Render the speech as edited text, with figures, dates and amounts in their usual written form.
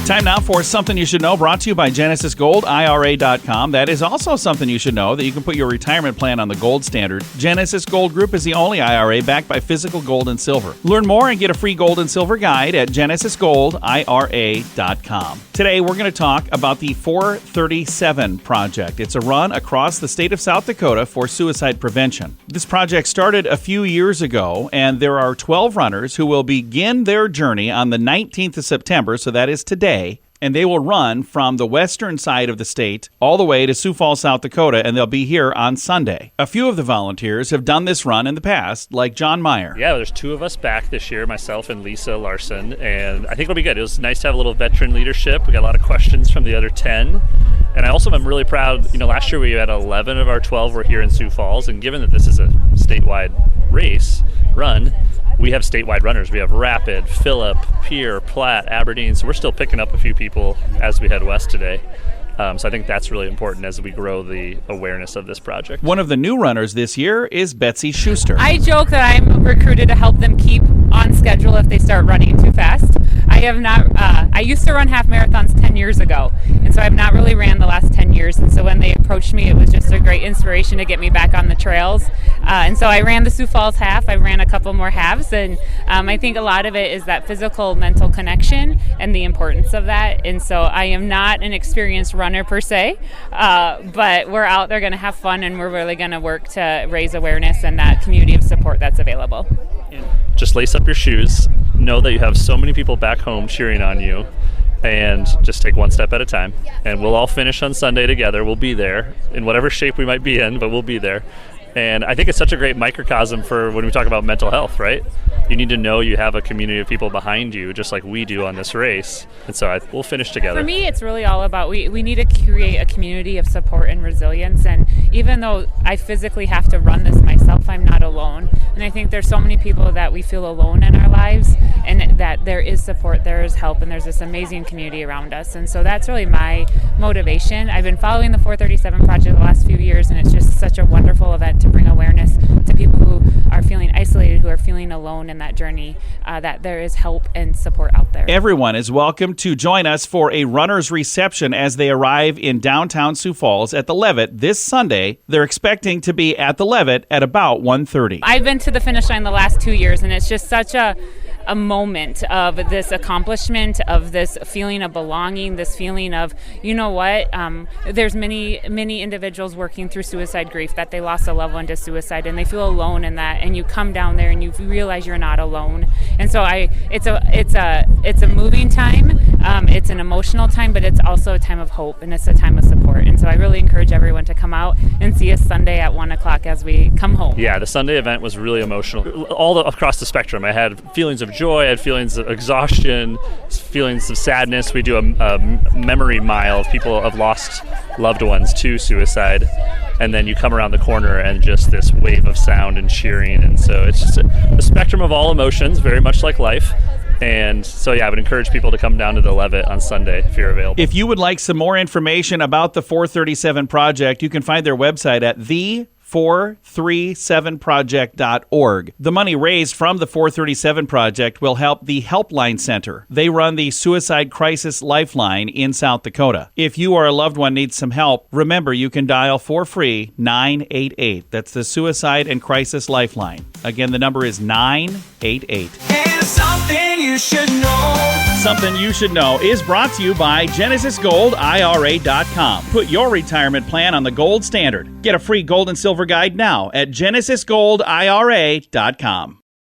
Time now for Something You Should Know, brought to you by GenesisGoldIRA.com. That is also something you should know, that you can put your retirement plan on the gold standard. Genesis Gold Group is the only IRA backed by physical gold and silver. Learn more and get a free gold and silver guide at GenesisGoldIRA.com. Today, we're going to talk about the 437 Project. It's a run across the state of South Dakota for suicide prevention. This project started a few years ago, and there are 12 runners who will begin their journey on the 19th of September, so that is today. And they will run from the western side of the state all the way to Sioux Falls, South Dakota, and they'll be here on Sunday. A few of the volunteers have done this run in the past, like John Meyer. Yeah, there's two of us back this year, myself and Lisa Larson, and I think it'll be good. It was nice to have a little veteran leadership. We got a lot of questions from the other 10. And I also am really proud, last year we had 11 of our 12 were here in Sioux Falls, and given that this is a statewide run, we have statewide runners. We have Rapid, Phillip, Pierre, Platte, Aberdeen, so we're still picking up a few people as we head west today. So I think that's really important as we grow the awareness of this project. One of the new runners this year is Betsy Schuster. I joke that I'm recruited to help them keep on schedule if they start running too fast. I used to run half marathons 10 years ago, and so I've not really ran the last 10 years. And so when they approached me, it was just a great inspiration to get me back on the trails. And so I ran the Sioux Falls half. I ran a couple more halves, and I think a lot of it is that physical mental connection and the importance of that. And so I am not an experienced runner per se, but we're out there going to have fun, and we're really going to work to raise awareness and that community of support that's available. Just lace up your shoes, know that you have so many people back home cheering on you, and just take one step at a time. And we'll all finish on Sunday together. We'll be there in whatever shape we might be in, but we'll be there. And I think it's such a great microcosm for when we talk about mental health, right? You need to know you have a community of people behind you, just like we do on this race. And so we'll finish together. For me, it's really all about we need to create a community of support and resilience. And even though I physically have to run this myself, I'm not alone. And I think there's so many people that we feel alone in our lives, and that there is support, there is help, and there's this amazing community around us. And so that's really my motivation. I've been following the 437 Project the last few years, and it's just such a wonderful event to bring awareness to people who are feeling isolated, who are feeling alone in that journey, that there is help and support out there. Everyone is welcome to join us for a runner's reception as they arrive in downtown Sioux Falls at the Levitt this Sunday. They're expecting to be at the Levitt at about 1:30. I've been to the finish line the last 2 years, and it's just such a moment of this accomplishment, of this feeling of belonging, this feeling of, there's many individuals working through suicide grief, that they lost a loved one to suicide, and they feel alone in that, and you come down there and you realize you're not alone. And so it's a moving time, it's an emotional time, but it's also a time of hope, and it's a time of support. And so I really encourage everyone to come out and see us Sunday at 1 o'clock as we come home. Yeah, the Sunday event was really emotional. Across the spectrum. I had feelings of joy, I had feelings of exhaustion, feelings of sadness. We do a memory mile of people have lost loved ones to suicide, and then you come around the corner and just this wave of sound and cheering. And so it's just a spectrum of all emotions, very much like life. And so, I would encourage people to come down to the Levitt on Sunday if you're available. If you would like some more information about the 437 Project, you can find their website at the437project.org. The money raised from the 437 Project will help the Helpline Center. They run the Suicide Crisis Lifeline in South Dakota. If you or a loved one needs some help, remember you can dial for free 988. That's the Suicide and Crisis Lifeline. Again, the number is 988. And something you should know. Something You Should Know is brought to you by GenesisGoldIRA.com. Put your retirement plan on the gold standard. Get a free gold and silver guide now at GenesisGoldIRA.com.